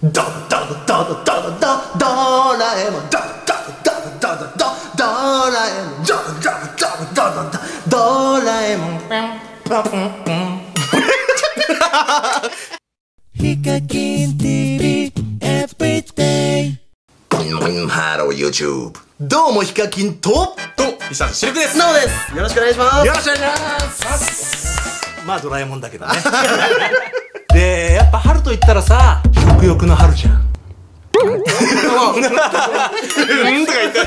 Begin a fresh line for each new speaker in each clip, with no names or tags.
ドドドドドドドラえもんドドドドドドドラえもんドドドドドドドラえもんヒカキン TV Everyday ハロー YouTube どうもヒカキンと
イサンシルクです。
ノーです。よろしくお願いします。
よろしくお願いします。
まあドラえもんだけどねで、やっぱ春と言ったらさ、食欲の春じゃん。うんとか言ってそう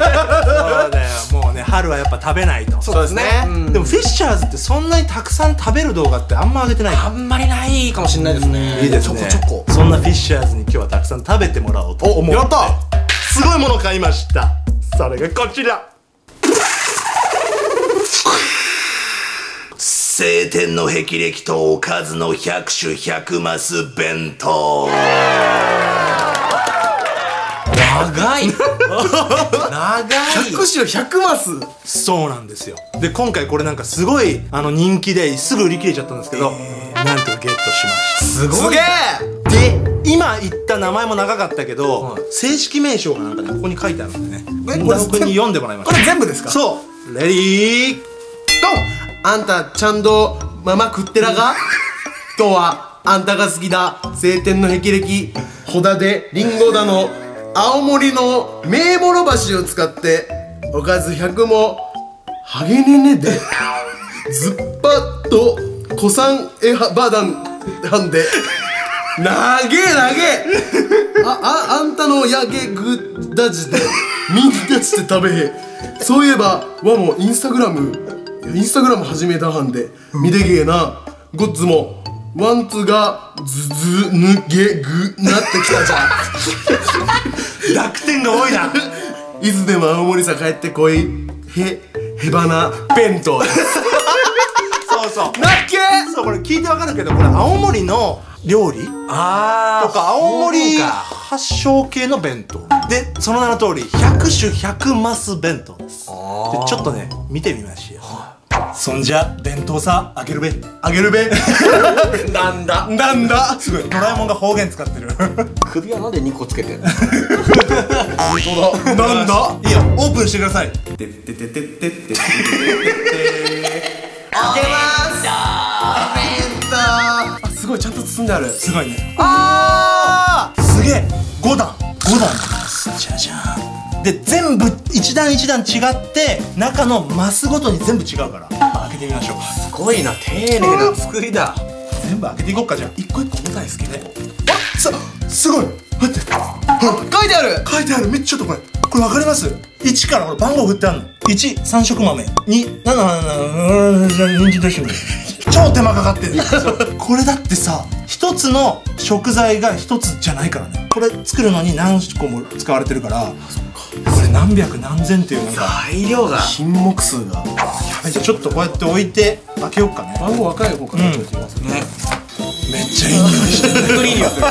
だよ、もうね、春はやっぱ食べないと。
そうですね。
でもフィッシャーズってそんなにたくさん食べる動画ってあんま上げてない。
あんまりないかもしれないですね。
いいですね。
ちょこちょこ。
そんなフィッシャーズに今日はたくさん食べてもらおうと思って。
やった。
すごいもの買いました。それがこちら。青天の霹靂とおかずの百種百マス弁当。
長い長い
100種100マス。
そうなんですよ。で、今回これなんかすごい人気ですぐ売り切れちゃったんですけど、なんとゲットしました。
すごい。
で、今言った名前も長かったけど、正式名称がなんかね、ここに書いてあるんでね、これ君に読んでもらいました。
これ全部ですか？
そう。レディーゴー。
あんたちゃんとママ食ってらがとはあんたが好きだ青天の霹靂ホダでリンゴだの青森の名物橋を使っておかず100もハゲネネでズッパッと古参エハバダンなんでなげあんたのやげぐだじでみんなして食べへそういえばわもインスタグラム始めたはんで見てけえなゴッズもワンツがズズ抜けぐなってきたじゃん
濁点が多いな。
いつでも青森さ帰ってこいへばな弁当です
そうそう
なっけ
そう、これ聞いてわかるけど、これ青森の料理とか青森発祥系の弁当で、その名の通り百種百マス弁当です。で、ちょっとね、見てみましょう。そんじゃ弁当さ、あげるべ
なんだ
すごい、ドラえもんが方言使ってる
首はなんで2個つけてんの？
本当だなんだ
いいよ、オープンしてください。
てっててててててて
あげます
あ、すごいちゃんと包んである
すごいね。
あー
すげえ、5段ですじゃじゃん。で、全部一段一段違って中のマスごとに全部違うから開けてみましょう。
すごいな、丁寧な作りだ。
全部開けていこっか。じゃあ一個一個重たいですけどね。すごい、待って、
書いてある
めっちゃちょっとこれ分かります？ 1 からこれ番号振ってあるの。1、三色豆。2、人参と一緒に超手間かかってるこれだってさ、一つの食材が一つじゃないからね。これ作るのに何個も使われてるから、これ何百何千っていうなんか
材料が
品目数が
やべえ。じゃあちょっとこうやって置いて開けよっかね。
番号若い方からちょっと言いますね。
めっちゃいい匂いしてる。
本当にいい匂いする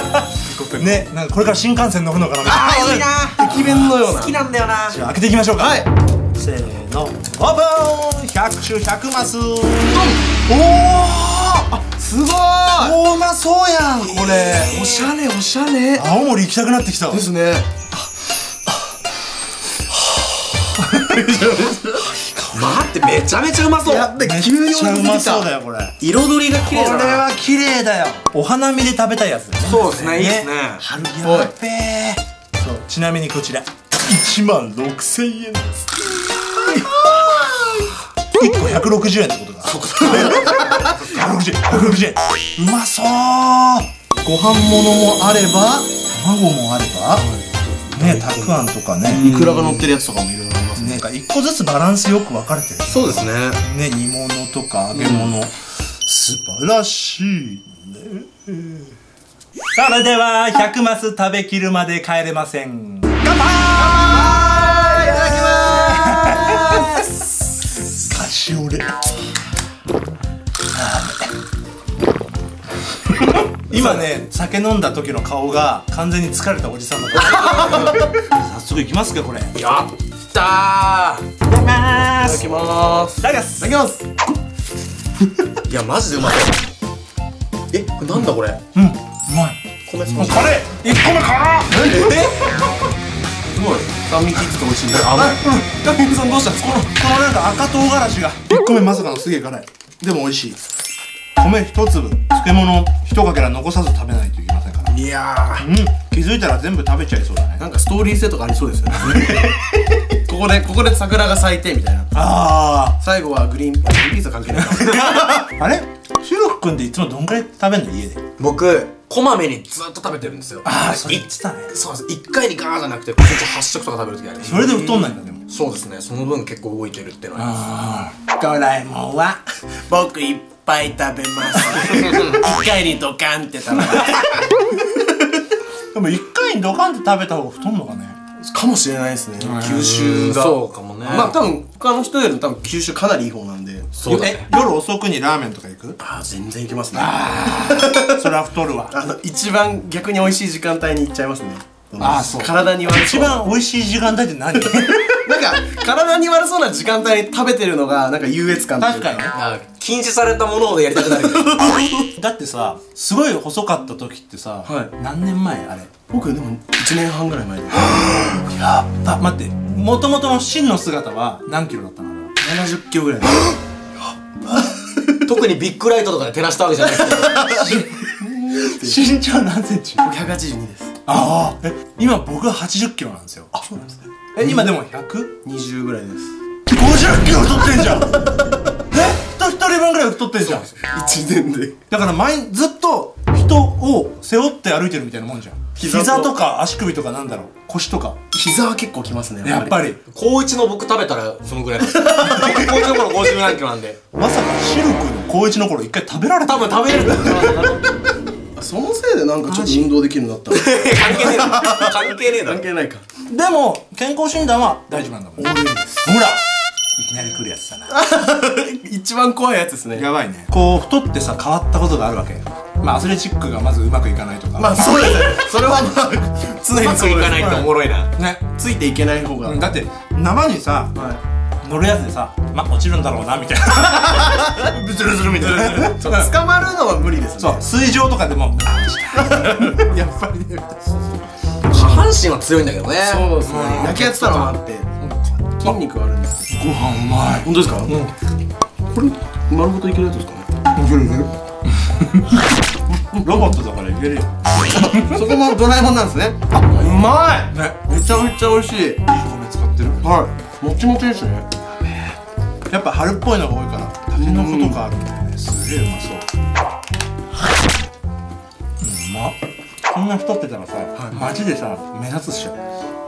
ね、なんかこれから新幹線乗るのかなみたいな。
あーいいな。
駅弁のような
好きなんだよな。
じゃあ開けていきましょうか。
はい
せーの、オープン。百種百マス。おお、
すごーい
うまそうやんこれ。
おしゃれ
青森行きたくなってきた。
ですね
待って、めちゃめちゃうまそう。
やっべ
めっ
急に
ちゃうまそうだよこれ。
彩りが綺麗だな。
これは綺麗だよ。お花見で食べたいやつだね。
そうですね、いいですね。
春っぽい。やっべえ。そう、ちなみにこちら16,000円です。1個160円ってことだ。160円。うまそう。ご飯ものもあれば卵もあればね、たくあんとかね、
いくらが乗ってるやつとかもいろいろありますね。
なんか1個ずつバランスよく分かれてる。
そうですね。
ね、煮物とか揚げ物、素晴らしいね。それでは100マス食べきるまで帰れません。乾杯。
いただきまーす。
カシオレ。今ね、酒飲んだ時の顔が完全に疲れたおじさんだった早速いきますか、これ。
やったー。
いただきまーす。
いただきまーす。
いただきます。
いただきます。
いや、マジでうまそう。え、これなんだこれ。
うん、うまい。
米
もうカレー1個目辛っ
すごい酸味効いてて美味しいんだ甘いカミさんどうしたんですか？
このなんか赤唐辛子が1個目まさかのすげえ辛い。でも美味しい。米1粒漬物1かけら残さず食べないといけませんから。
いや
気づいたら全部食べちゃいそうだね。
なんかストーリー性とかありそうですよねここで桜が咲いてみたいな。
あ
最後はグリーンピース関係ない
あれシロフ君っていつもどんくらい食べんの家で？
僕こまめにずっと食べてるんですよ。
ああそれ言ってたね。
そうです。1回にガーじゃなくて1日8食とか食べる時ある。
それで太んないんだでも。
そうですね。その分結構動いてるっていうのは
ああドラえもんは
僕いっぱい食べます1回にドカンって食べます
でも1回にドカンって食べた方が太んのかね。
かもしれないですね
吸収がそうかもね。
まあ多分他の人よりも多分吸収かなりいい方なんで。
そうだね。
夜遅くにラーメンとか行く？
ああ全然いけますね。
それは太るわ。
一番逆に美味しい時間帯に行っちゃいますね。
ああそう。
体に悪そう。
一番美味しい時間帯って何？
なんか体に悪そうな時間帯に食べてるのがなんか優越感っていう
確かにね。
禁止されたものをやりたくなる。
だってさすごい細かった時ってさ、
はい
何年前あれ？
僕でも1年半ぐらい前で
やっぱ待って、もともとの真の姿は何キロだったの？
70キロぐらい
特にビッグライトとかで照らしたわけじゃないですけど。
身長何センチ？
僕182です。
ああ今僕は80キロなんですよ。
あそうなんですね。
今でも 100？
20ぐらいです。
50キロ太ってんじゃん人一人分ぐらい太ってんじゃん。
1年で
だからずっと人を背負って歩いてるみたいなもんじゃん。膝とか足首とかなんだろう、腰とか
膝は結構きますね
やっぱり。
高一の僕食べたらそのぐらいです。僕高一の頃50何キロなんで。
まさかシルクの高一の頃一回食べられた？
多分食べれると思います。
そのせいでなんかちょっと運動できるようになった
関係ねえだろ。関係ねえだろ。
関係ないか。
でも健康診断は大丈夫なんだもんね。ほらいきなり来るやつだな
一番怖いやつですね。
やばいね。こう太ってさ変わったことがあるわけ。まあアスレチックがまずうまくいかないとか。
まあそうですね。それはまあ常に
うまくいかないとおもろいな。
ね。
ついていけない方が。
だって生にさ乗るやつでさ、まあ落ちるんだろうなみたいな。ブツルズルみたいな。
捕まるのは無理ですね。
そう水上とかでもやっぱりね。
下半身は強いんだけどね。
そうですね。焼きやってたのもあって筋肉はあるんですけど。
ご飯うまい。
本当ですか？これ丸ごといけるやつですかね。
いけるいける。ロボットだからいけるよ。
そこもドラえもんなんですね。あ、うまい
ね。
めちゃめちゃ美味しい。
いい米使ってる。
はい。もちもちですね。
やっぱ春っぽいのが多いからタケノコとかあるんだよね。すげえうまそう。うまっ。こんな太ってたらさ、街でさ目立つっしょ。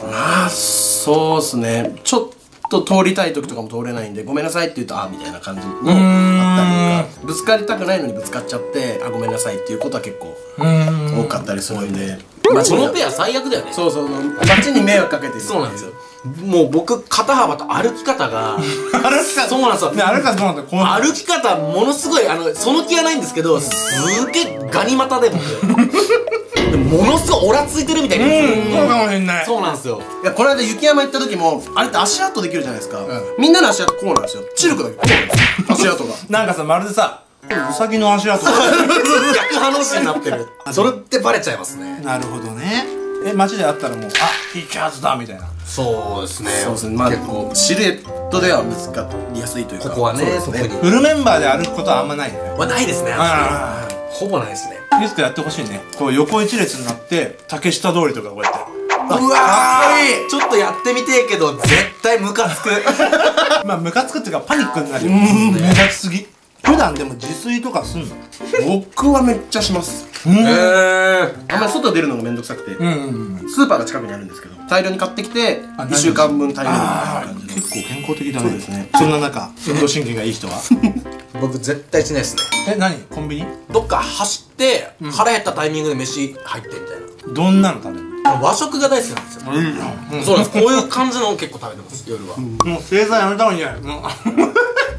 まあそうっすね。ちょっと通りたい時とかも通れないんでごめんなさいって言うとあみたいな感じもあったりとか、ぶつかりたくないのにぶつかっちゃってあごめんなさいっていうことは結構多かったりするんで。
そのペア最悪だよね。
そうそう街に迷惑かけてる。
そうなんですよ。もう僕肩幅と歩き方が
歩き方
そうなんですよ。
ね歩き方どうなんだよ。この
歩き方ものすごいその気はないんですけど、すげえガニ股で僕でものすごいオラついてるみたいな。
そうかもしんない。
そうなんですよ。
いやこの間雪山行った時もあれって足跡できるじゃないですか。みんなの足跡こうなんですよ。チルクだけこうなんですよ。足跡が
なんかさまるでさこれウサギの足跡。
逆反応しになってる。それってバレちゃいますね。
なるほどね。街で会ったらもうあティーチャーズだみたいな。
そうですね。
そうですね。まあ結構シルエットではぶつかりやすいというか。
ここはね、
そうですね。
フルメンバーで歩くことはあんまないね。
はないですね。
あ
ほぼないですね。
いつかやってほしいね。こう横一列になって竹下通りとかこうやって
うわー、ちょっとやってみてえけど絶対ムカつく。
まあムカつくっていうかパニックになるよ。目立ちすぎ。普段でも自炊とかすんの？
僕はめっちゃします。あんまり外出るのがめんどくさくて、スーパーが近くにあるんですけど大量に買ってきて1週間分食べれるみたいな感じで。
結構健康的だね。
そうですね。
そんな中運動神経がいい人は
僕絶対しないですね。
何コンビニ
どっか走って腹減ったタイミングで飯入ってみたいな。
どんなの食べるの？
和食が大好きなんですよ。そうなんです。こういう感じのを結構食べてます夜は。
もう正座やめた方がいいんじゃない？もう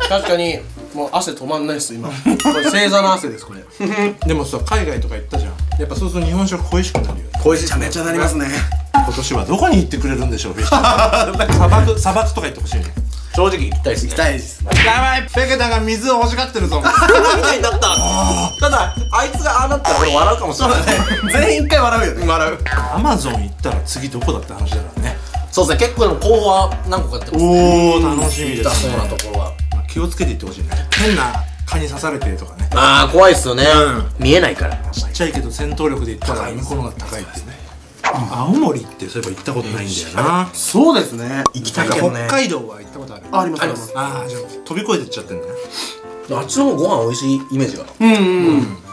確かにもう汗止まんないっす今。これ正座の汗ですこれ。
でもさ海外とか行ったじゃん。やっぱそうすると日本食恋しくなるよ。
恋しい。
めっちゃなりますね。
今年はどこに行ってくれるんでしょう。フィッシュ砂漠とか行ってほしいね。
正直行きたいですね。
行きたいです。
やばい、ペケタが水を欲しがってるぞ。
みたいになった。ただあいつがああなったら俺笑うかもしれない。
全員一回笑うよね。
笑う。
アマゾン行ったら次どこだって話だからね。
そうですね、結構でも候補は何個かやってますね。
おー、楽しみですね。
そうなところは。
気をつけていってほしいね。変な蚊に刺されてとかね。
ああ怖いっすよね。見えないから。
ちっちゃいけど戦闘力で言ったら向こうのが高いってね。青森ってそういえば行ったことないんだよな。
そうですね。
行きたいけどね。
北海道は行ったことある。
ありますあります。
ああ、じゃあ飛び越えてっちゃってんだね。
あっちの方ご飯美味しいイメージが。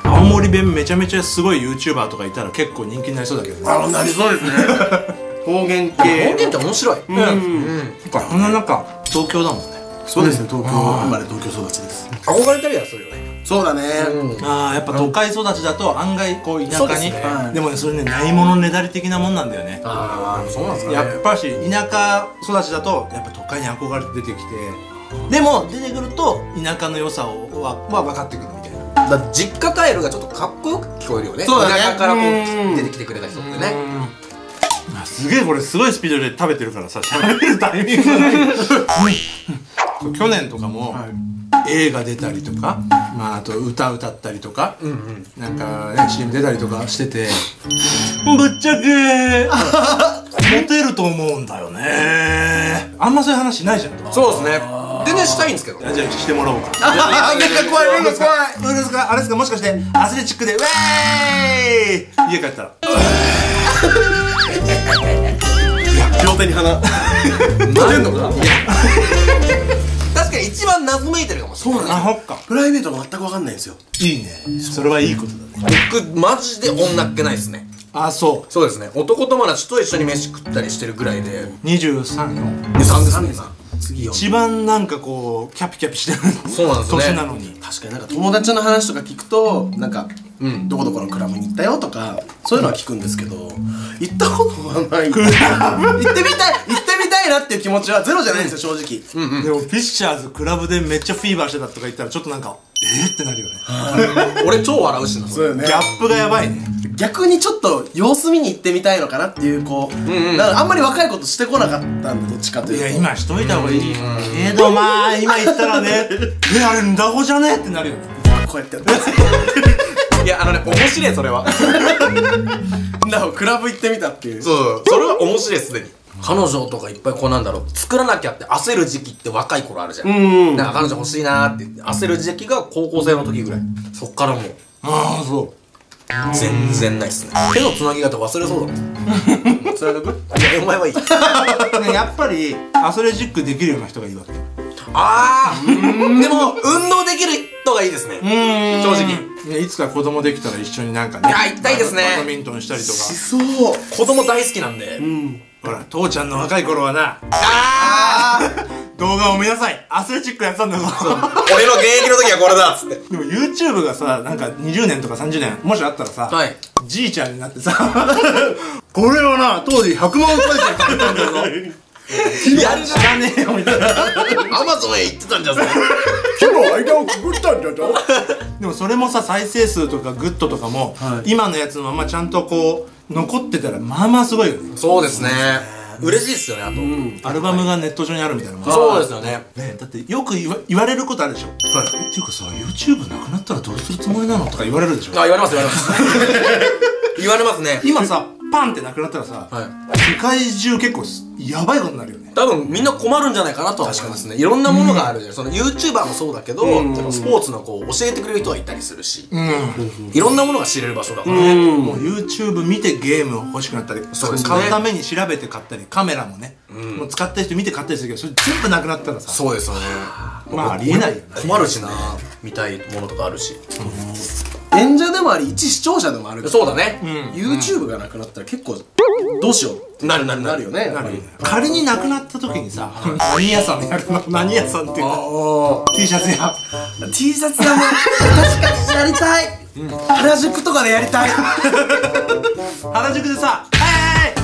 青森弁めちゃめちゃすごい YouTuber とかいたら結構人気になりそうだけどね。
あ、なりそうですね。方言系。
方言って面白い。
そんな中東京だもんね。
そうですね、東京生まれ東京育ちです。
憧れたりはするよね。
そうだね。
ああ、やっぱ都会育ちだと案外こう田舎に。
ね
でもね、それね、ないものねだり的なもんなんだよね。
ああ、そうなんですかね。
やっぱし田舎育ちだとやっぱ都会に憧れて出てきて、でも出てくると田舎の良さは分かってくるみたいな。
だから実家帰るがちょっとかっこよく聞こえるよね。
そうだね。
田舎からこう出てきてくれた人ってね。
すげえこれすごいスピードで食べてるからさ、喋るタイミングがない。去年とかも映画出たりとか、まああと歌歌ったりとか、なんかね CM 出たりとかしてて、ぶっちゃけモテると思うんだよね。あんまそういう話しないじゃん。
そうですね。全然したいんですけど。
じゃあしてもらおうか。
なんか怖い、なんか怖い。
どうですか、あれですか、もしかしてアスレチックでウェーイ家帰ったら
両手に花。
出んのかな。確かに一番謎めいてるかもしれない。
あ、ほっか。
プライベート全く分かんないんですよ。
いいね。それはいいことだね。
僕マジで女っ気ないですね。
あ、そ
そうですね。男友達と一緒に飯食ったりしてるぐらいで。
う。23よ。
3ですね。
次よ。
一番なんかこうキャピキャピしてる
そうなんですよね
年なのに。
確かになんか友達の話とか聞くと、なんか、どこどこのクラブに行ったよとか、そういうのは聞くんですけど、行ったことはない。行ってみたいなっていう気持ちはゼロじゃないんですよ、正直。
でもフィッシャーズクラブでめっちゃフィーバーしてたとか言ったらちょっとなんかってなるよね。
俺超笑うしな。
そうよね。
ギャップがやばいね。
逆にちょっと様子見に行ってみたいのかなっていう、こう、なんかあんまり若いことしてこなかったんで、どっちかというと。
いや、今しといた方がいいけど、まあ今言ったらね、あれんだほじゃねってなるよね。
こうやってやって。
いや、面白い、それは。
なおクラブ行ってみたっていう。
そう、それは面白い、すでに。彼女とかいっぱいこうなんだろう、作らなきゃって焦る時期って若い頃あるじゃん。なんか彼女欲しいなーって焦る時期が高校生の時ぐらい。そっからもう
ああ、そう。
全然ないっすね。手のつなぎ方忘れそうだもん。
それだけ？
いや、お前はいい。
やっぱりアスレチックできるような人がいいわけ。
ああ、でも運動できる人がいいですね。正直。
いつか子供できたら一緒になんかね。
いや、行きたいですね。
バドミントンしたりとか。
しそう。
子供大好きなんで。
ほら、父ちゃんの若い頃はな、動画を見なさい、アスレチックやってたんだぞ。
俺の現役の時はこれだっつって。
でも YouTube がさ、なんか20年とか30年もしあったらさ、
はい
じいちゃんになってさこれはな、当時100万回転買ったんだぞ。いや、知らねえよみたいな。
アマゾンへ行ってたんじゃん、それ。
木の間をくぐったんだぞ。
でもそれもさ、再生数とかグッドとかも、今のやつのままちゃんとこう残ってたらまあまあすごいよね。
そうですね。嬉しいっすよね、あと。
アルバムがネット上にあるみたいなもん。
そうですよね。
ね、だってよく言われることあるでしょ。っていうかさ、 YouTube なくなったらどうするつもりなのとか言われるでしょ。
あ、言われます、言われます。言われますね。
今さ、パンってなくなったらさ、世界中結構やばいことになるよね。
多分みんな困るんじゃないかなとは思いますね。いろんなものがあるじゃん。その YouTuber もそうだけど、スポーツのこう教えてくれる人はいたりするし、いろんなものが知れる場所だからね。
もう YouTube 見てゲーム欲しくなったり、
そうですね、
買うために調べて買ったり、カメラもね、もう使ってる人見て買ったりするけど、それ全部なくなったらさ、
そうですよね。
まあありえないよね。
困るしな、見たいものとかあるし。
演者でもあり一視聴者でもある。
そうだね。
YouTube がなくなったら結構どうしよう
なる
よね、やっぱり。
仮になくなった時にさ、何屋さんやるの？何屋さんっていうか T シャツ屋。
T シャツ屋も確かにやりたい。原宿とかでやりたい。
原宿でさ、はい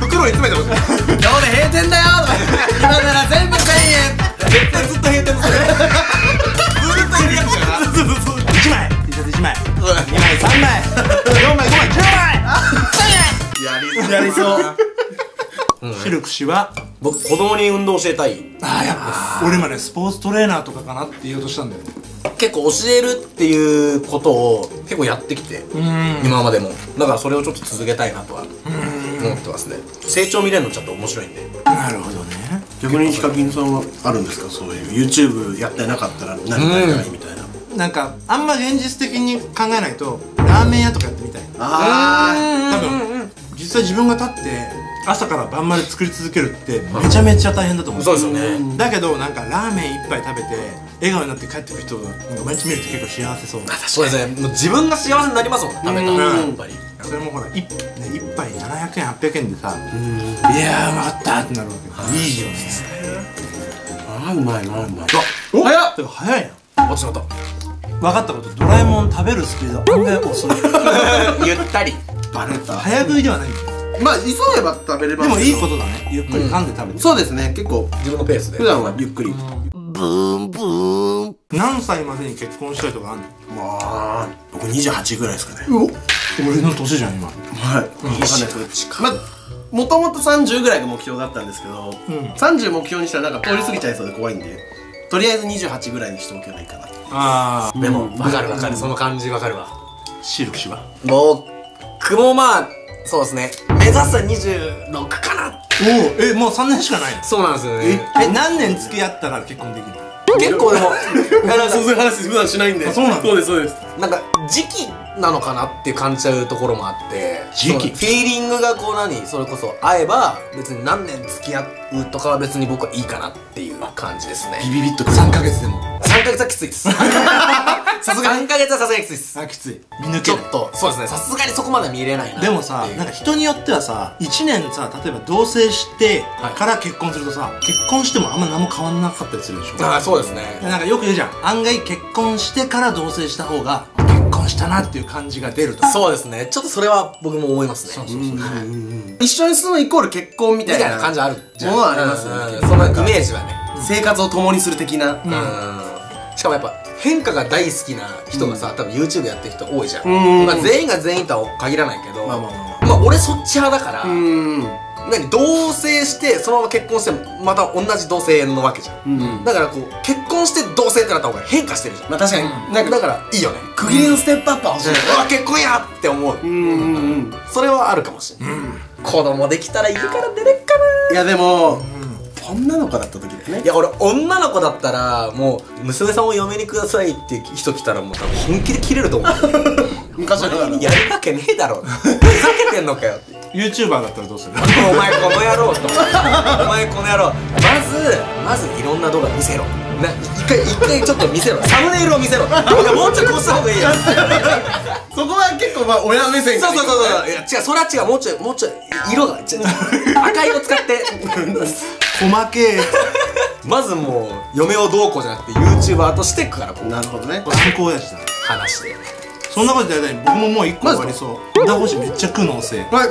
袋に詰めてほしい。
今日で閉店だよとか、今なら全部1000円。
絶対ずっと閉店のそれ。ずっといるやつじゃな。
1枚 T シャツ1枚、2枚3枚4枚5枚10枚1000円
やりそう。
シルク氏は
僕子供に運動教えたい。
ああ、やっぱ俺今ねスポーツトレーナーとかかなって言おうとしたんだよね。
結構教えるっていうことを結構やってきて、今までも。だからそれをちょっと続けたいなとは思ってますね。成長見れるのちょっと面白いんで。
なるほどね。
逆にヒカキンさんはあるんですか、そういう YouTube やってなかったら何になりたいみたいな。
なんかあんま現実的に考えないとラーメン屋とかやってみたい。
あ
多分実際自分が立って朝から晩まで作り続けるってめちゃめちゃ大変だと思う。
そうですよね。
だけどなんかラーメン一杯食べて笑顔になって帰ってくる人がなんか毎日見ると結構幸せそう。
そうですね。もう自分が幸せになりますもん、食べたらやっぱり。
それもほら一杯700円800円でさ、いやーうまかったってなるわけ。いいよね。
あ、うまいな、うまい。
お早っ。てか早いな。
落ちまった。
分かったこと、ドラえもん食べるスピード案外遅い。
ゆったり。
バレた。
早食いではないんだよ。
まあ急げば食べれますけど。
でもいいことだね。ゆっくり噛んで食べて。
そうですね、結構
自分のペースで。
普段はゆっくり。
何歳までに結婚したいとかあんの？
まあ僕28ぐらいですかね。
俺の年じゃん今。
はい。わかんないですけど、まあもともと30ぐらいが目標だったんですけど、30目標にしたらなんか通り過ぎちゃいそうで怖いんで、とりあえず28ぐらいにしておけばいいかな。
ああ。
でも分かる分かる、その感じ分かるわ。
シルク氏は？
僕もまあそうですね、目指すは26かな。
おお、もう3年しかないの？
そうなんですよね。
何年付き合ったら結婚できるの？
結構でも
そういう話普段しないんで。
そうなんだ。
そうですそうです。
なんか時期なのかなって感じちゃうところもあって、
時期？
フィーリングがこうそれこそ合えば別に何年付き合うとかは別に僕はいいかなっていう感じですね。
ビビビッとくる。
3ヶ月でも。
3ヶ月はきついです。さすがに3ヶ月はさすがにきついです。
あ、きつい。見抜けない。
ちょっとそうですね、さすがにそこまで見れないな。
でもさ、なんか人によってはさ、1年さ、例えば同棲して
はい
から結婚するとさ、結婚してもあんま何も変わんなかったりするでしょ。
ああ、そうですね。
なんかよく言うじゃん。案外結婚してから同棲した方が結婚したなっていう感じが出ると。
そうですね、ちょっとそれは僕も思いますね。そうそうそう。
一緒に住むイコール結婚みたいな
みたいな感じあるじゃん。
ものはありますよね。
そのイメージはね。
生活を共にする的な。
しかもやっぱ変化が大好きな人がさ、多分 YouTube やってる人多いじゃん。まあ全員が全員とは限らないけど、まあ俺そっち派だから、同棲してそのまま結婚してまた同じ同棲のわけじゃん。だからこう結婚して同棲ってなった方が変化してるじゃん。
まあ確かになんか
だからいいよね。
区切りのステップアップは欲しい。
うわ結婚やって思う。それはあるかもしれない。子供できたら家から出れっかな。
いやでも女の子だった時だよね。
いや俺女の子だったらもう娘さんを嫁にくださいって人来たらもう多分本気で切れると思う。
昔だから
やるわけねえだろ。ふざけてんのかよって。
YouTuber だったらどうする？
お前この野郎と。お前この野郎。まずいろんな動画見せろ。一回ちょっと見せろ。サムネイルを見せろ。もうちょいこうした方がいいよ。
そこは結構まあ親目線。
そう。いや違う、それは違う。もうちょい色が赤色使って。
細けえ。
まずもう嫁をどうこうじゃなくて YouTuber としてからこう
なるほどね。
参考やしだ。
話して。
そんなことやったら僕ももう1個終わりそう。だごしめっちゃ食うの遅え。
はい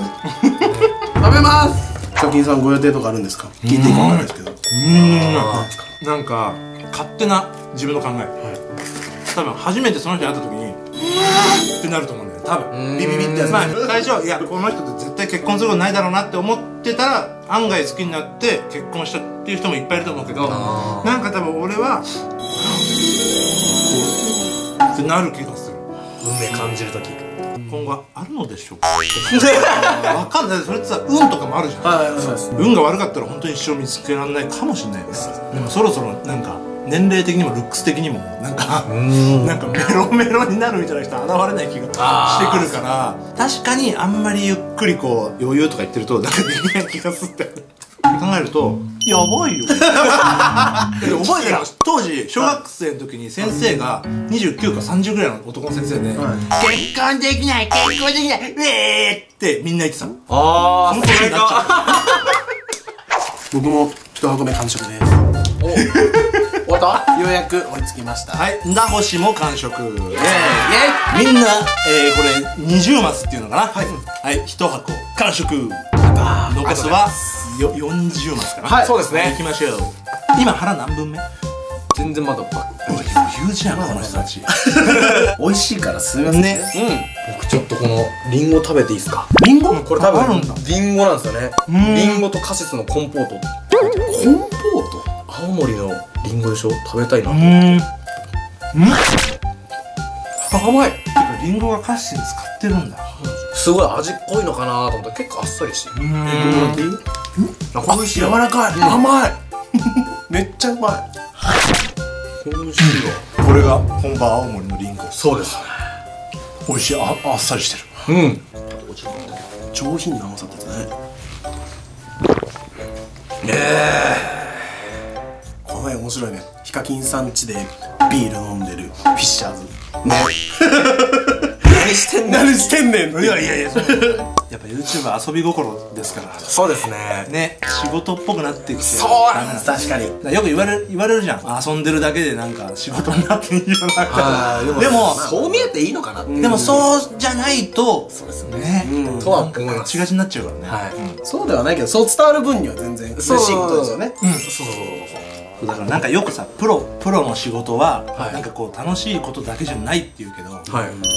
食べます。ヒカキンさんご予定とかあるんですか？聞いていいかわかんないですけど。
なんか勝手な自分の考え。多分初めてその人に会った時にってなると思うんだよ。多分
ビビビってやつ。
まあ最初いやこの人と絶対結婚することないだろうなって思ってたら案外好きになって結婚したっていう人もいっぱいいると思うけど、なんか多分俺はこうってなる気がする。
運命感じるとき。
今後あるのでしょうか。わかんない。それってさ運とかもあるじゃん。
はいそうです。
運が悪かったら本当に一生見つけられないかもしれないです。でもそろそろなんか年齢的にもルックス的にもなんかメロメロになるみたいな人現れない気がしてくるから、確かにあんまりゆっくりこう余裕とか言ってるとなんかできない気がするんだよね。考えるとやばいよ。覚えてる。当時小学生の時に先生が29か30ぐらいの男の先生で結婚できない、結婚できない、ってみんな言ってたの。
ああ、
その年になっちゃう。
僕も一箱目完食です。
終わった？
ようやく追いつきました。
はい、なほしも完食。イエーイ。
イエ
みんな、これ20マスっていうのかな。はい、1箱完食。残すは40マスかな。
はい、そうですね。
いきましょう。今腹何分目？
全然まだ
余裕じゃんこの人たち。
美味しいからすみませんね。
僕ちょっとこのリンゴ食べていいですか？
リンゴ？
これ多分
あるんだ。
リンゴなんですよね。リンゴとカシスのコンポート。
コンポート。
青森のリンゴでしょ、食べたいな。甘い。
てかリンゴが菓子に使ってるんだ。
すごい味濃いのかなと思ったら結構あっさりして。
もらっていい？
なんか美味しい。
柔らかい。甘い。めっちゃうまい。
美味しいわ。
これが本場青森のリンゴ。
そうですね。
美味しい。あっさりしてる。
うん。
上品な甘さですね。この辺面白いね。ヒカキンさん家でビール飲んでるフィッシャーズね。
何してんの？
何してんねん。
いややっぱ YouTube は遊び心ですから
そうですね。
ね、仕事っぽくなってきて
そうなんです。
確かに。
よく言われるじゃん、遊んでるだけでなんか仕事になっていいよなって。でも
そう見えていいのかなって。
でもそうじゃないと、そうですね、
とは思います。
ガチガチになっちゃうからね。
はい。
そうではないけど、そう伝わる分には全然嬉しいことですよね。
だからなんかよくさ、プロの仕事はなんかこう楽しいことだけじゃないって言うけど、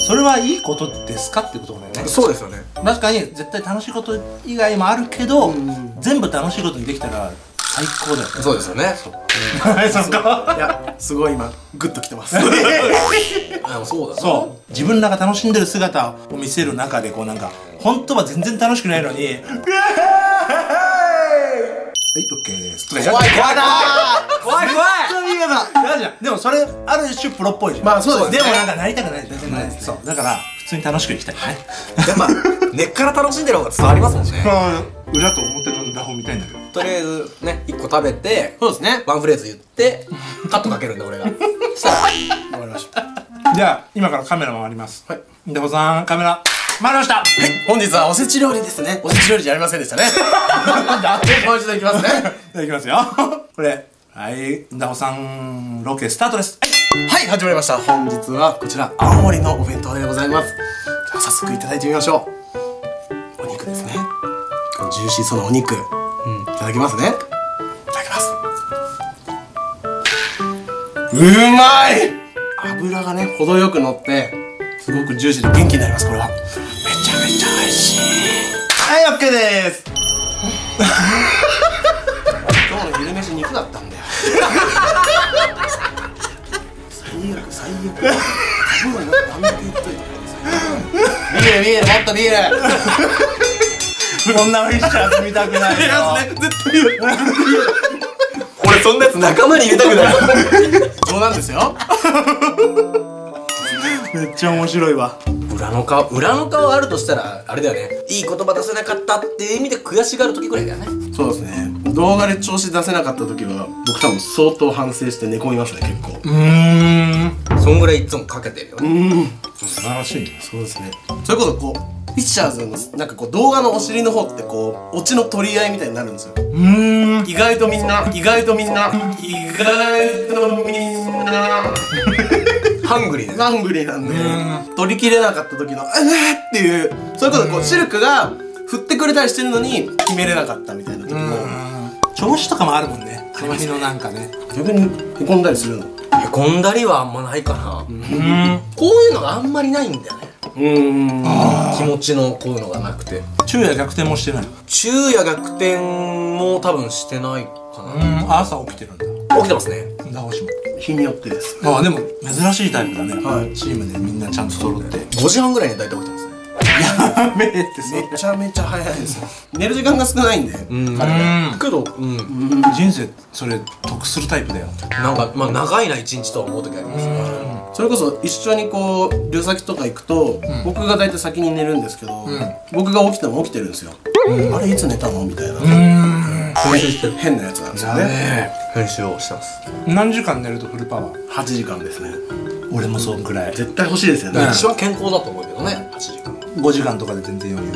それはいいことですかってことだよね。
そうですよね。
確かに絶対楽しいこと以外もあるけど、全部楽しいことにできたら最高だよね。
そうですよね。
はい、そっか。
いや、すごい今グッときてます。
そうだ。
そう、自分らが楽しんでる姿を見せる中でこうなんか本当は全然楽しくないのに、はい、オッケーです。
怖い怖い怖い怖い。
嫌じゃん。でもそれある種プロっぽいじゃん。
まあそうですね。
でもなんかなりたくないじゃん。そう、だから普通に楽しく生きたいね。
やっぱ根っから楽しんでる方が伝わりますもんね。
裏と表の打法みたいんだけど。
とりあえずね、1個食べて、
そうですね。
ワンフレーズ言ってカットかけるんで俺が。したら
わかりました。
じゃあ今からカメラ回ります。はい。でほさんカメラ回りました。はい。
本日はおせち料理ですね。おせち料理じゃありませんでしたね。もう一度いきますね。
じゃあいきますよ。これ、はい、ダホさんロケスタートです。
はい、始まりました。本日はこちら青森のお弁当でございます。じゃあ早速いただいてみましょう。お肉ですね。このジューシーそうなお肉、いただきますね。いただきます。うまい。脂がね程よく乗ってすごくジューシーで元気になります。これはめちゃめちゃ美味しい。
はい、オッケーです。
今日の昼飯肉だったんだよ。最悪最悪。食べ物にダメって言っといて。ビールもっとビール。
こんなフィッシャーズ見たくないよ。
絶対ビール。
俺そんなやつ仲間に入れたくない。
そうなんですよ。
めっちゃ面白いわ。
裏の顔あるとしたらあれだよね。いい言葉出せなかったっていう意味で悔しがる時ぐらいだよね。
そうですね。動画で調子出せなかった時は僕多分相当反省して寝込みますね。結構。
そんぐらいいつもかけてるよね。
素晴らしいね。
そうですね。それこそこうフィッシャーズのなんかこう動画のお尻の方ってこうオチの取り合いみたいになるんですよ。意外とみんな
ハングリーです。
ハングリーなんで取りきれなかった時のっていう、それこそこうシルクが振ってくれたりしてるのに決めれなかったみたいな時も
調子とかもあるもんね。髪のなんかね。
逆にへこんだりするの。
へこんだりはあんまないかな。こういうのがあんまりないんだよね。気持ちのこういうのがなくて。
昼夜逆転もしてない。
昼夜逆転も多分してないかな。
朝起きてるんだ。
起きてますね。
ダホシも。
日によってです。
ああ、でも珍しいタイプだね。チームでみんなちゃんと揃って。
5時半ぐらいに大体起きてますね。
やべえって
めちゃめちゃ早いですよ。寝る時間が少ないんで。
けど、
人生それ得するタイプだよ。
なんかまあ長いな一日とは思う時ありますね。
それこそ一緒にこう旅先とか行くと僕が大体先に寝るんですけど、僕が起きても起きてるんですよ。あれいつ寝たのみたいな。変なやつなんですよね。
編集をしてます。
何時間寝るとフルパワー
？8時間ですね。
俺もそんくらい。
絶対欲しいですよね。
一番健康だと思うけどね。8時間。
5時間とかで全然余裕。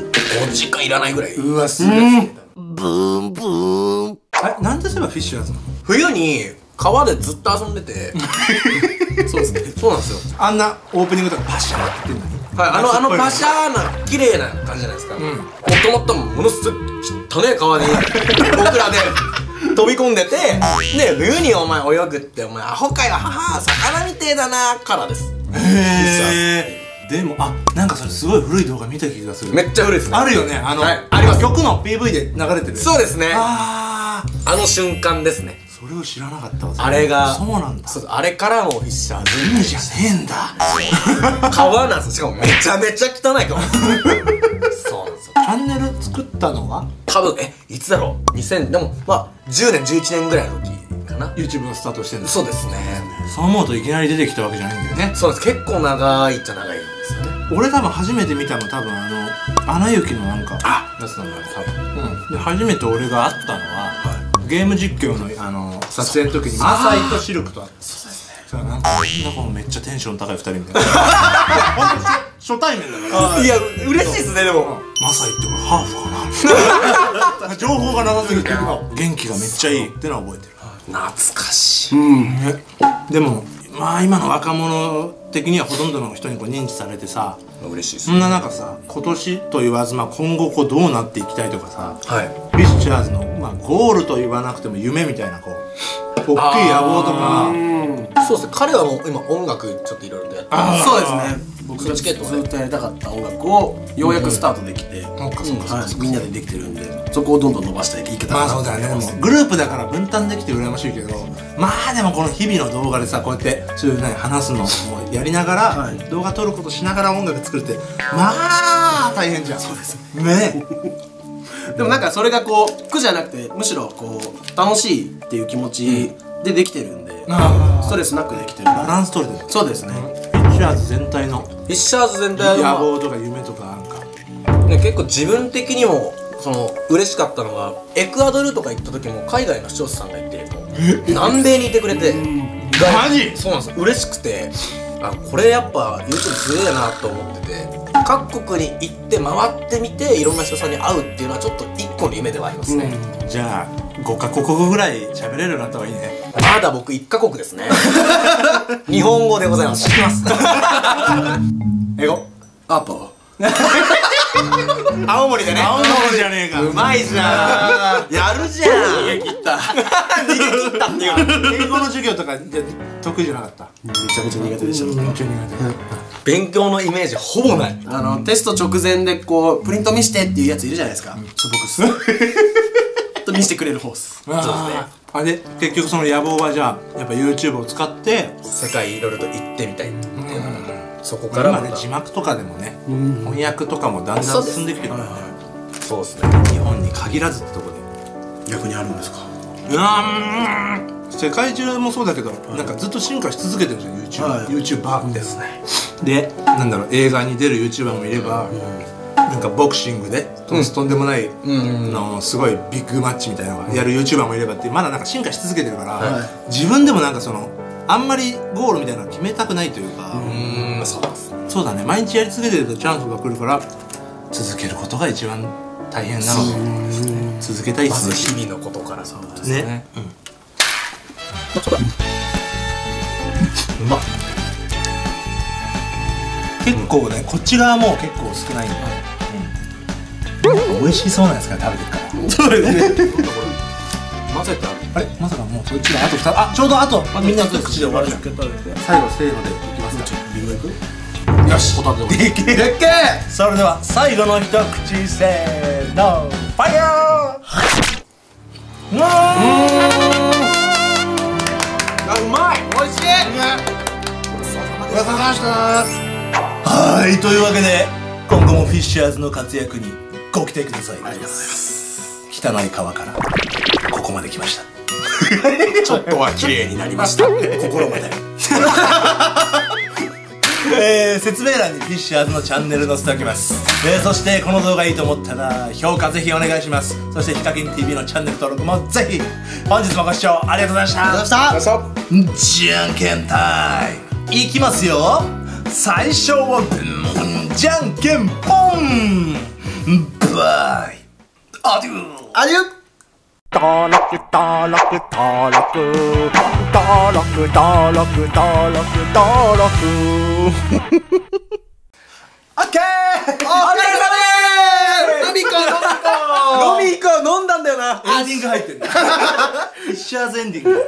5時間いらないぐらい。
うわ、すげえ。ブーン。なんでそれはフィッシュなんですか？
冬に川でずっと遊んでて。そうですね。そうなんですよ。
あんなオープニングとかパシャーって言ってんのに。
はい、あのパシャーな綺麗な感じじゃないですか。もともとものすごい汚ね川に僕らで飛び込んでて、ね、冬にお前泳ぐってお前アホかよ、はは魚みてえだなからです。
へえ。でもなんかそれすごい古い動画見た気がする。
めっちゃ古いですね。
あるよね。
あります。
曲の PV で流れてる。
そうですね。あの瞬間ですね。
それを知らなかったわ。
あれが
そうなんだ。
そうあれからもフィッシャーズ
海じゃねえんだ。
川なんですよ。しかもめちゃめちゃ汚い川そうなんですよ。
チャンネル作ったのは
多分いつだろう、2000でもまあ10年11年ぐらいの時かな。
YouTube がスタートしてるんだ。
そうですね。
そう思うといきなり出てきたわけじゃないんだよね。
そうです。結構長いっちゃ長いんですよね。
俺多分初めて見たの多分アナ雪のなんかやつなんだよ多分。で初めて俺が会ったのはゲーム実況の撮影の時にマサイとシルクと会った。そうですね。そうなんかみんなこのめっちゃテンション高い2人みたいな。本当初対面だから。
いや嬉しいですね。でも
マサイってこれハーフかな。情報がなさすぎて元気がめっちゃいいってのは覚えてる。
懐かしい。
でもまあ今の若者的にはほとんどの人にこう認知されてさ、
嬉しいです
そんな中さ、今年と言わず、まあ、今後こうどうなっていきたいとかさ、
はい。
フィッシャーズの、まあ、ゴールと言わなくても夢みたいなこう大きい野望とか。
そうですね。彼はもう今音楽ちょっといろいろとやって
そうですね。僕がず
チケットね
っとやりたかった音楽をようやくスタートできて、みんなでできてるんで、そこをどんどん伸ばしたい言い方
まあそうだよね。でもグループだから分担できて羨ましいけど、まあでもこの日々の動画でさこうやってそういうね話すのもやりながら、動画撮ることしながら音楽作るってまあ大変じゃん。そうですね。
でもなんかそれがこう苦じゃなくてむしろこう楽しいっていう気持ちでできてるんで、ストレスなくできてる。
バランス取れてる。
そうですね。
フィッシャーズ全体の
フィッシャーズ全体は
野望とか夢とかなんか
ね、結構自分的にも嬉しかったのが、エクアドルとか行った時も海外の視聴者さんがいて、南米にいてくれて、
マジ
そうなんですよ。嬉しくて、これやっぱ YouTube すげえなと思ってて、各国に行って回ってみていろんな人さんに会うっていうのはちょっと一個の夢ではありますね。
じゃあ5カ国語ぐらい喋れるようになった方がいいね。
まだ僕1カ国ですね日本語でございます。知ってます英語
アポ
青森でね。
青森じゃねえか。
うまいじゃんやるじゃん。
逃げ切った
逃げ切ったっていう
英語の授業とか得意じゃなかった。
めちゃめちゃ苦手でした。
めっちゃ苦
勉強のイメージほぼない。
テスト直前でこうプリント見してっていうやついるじゃないですか。そう僕っすと見せてくれる方っす。
手。あれ結局その野望はじゃあやっぱ YouTube を使って
世界いろいろと行ってみたいっていうのが、そこから
今ね字幕とかでもね翻訳とかもだんだん進んできてるからね。
そうですね。
日本に限らずってとこで。
逆にあるんですか。
世界中もそうだけどなんかずっと進化し続けてるじゃん YouTuber ですね。でなんだろう映画に出る YouTuber もいればなんかボクシングでとんでもないのすごいビッグマッチみたいなのがやる YouTuber もいればってまだなんか進化し続けてるから自分でもなんかあんまりゴールみたいなの決めたくないというか。そうだね。毎日やり続けてるとチャンスが来るから続けることが一番大変なので続けたいっすね。
日々のことからそうですね。
うまっ。結構ねこっち側も結構少ないんだ。美味しそうなやつから食べてるから。
そうですね。
混ぜてある。
あれまさかもうそっちがあと2つちょうどあとみんなと口で終わるじゃん。最後せーのでいきますか。
ビンゴいく。
よしでっけえ
でっけえ。
それでは最後の一口せーのファイヤー。
うまい。美味しい。
ごちそうさまでした。はいというわけで今後もフィッシャーズの活躍にご期待ください。ありがとうございます。汚い川からここまで来ました
ちょっとは綺麗になりました
心まで説明欄にフィッシャーズのチャンネル載せておきます。そしてこの動画いいと思ったら評価ぜひお願いします。そしてヒカキン TV のチャンネル登録もぜひ。本日もご視聴ありがとうございました。ありがとうございました。じゃんけんタイムいきますよ。最初はじゃんけんポンバイアデュー
アデュー。
登録登録登録登録登録登録登録
オッケー。
お疲れ様でーす。飲み行こう飲み行こう。
飲み行こう。飲んだんだよな。
エンディング入ってるフィッシャーズエンディング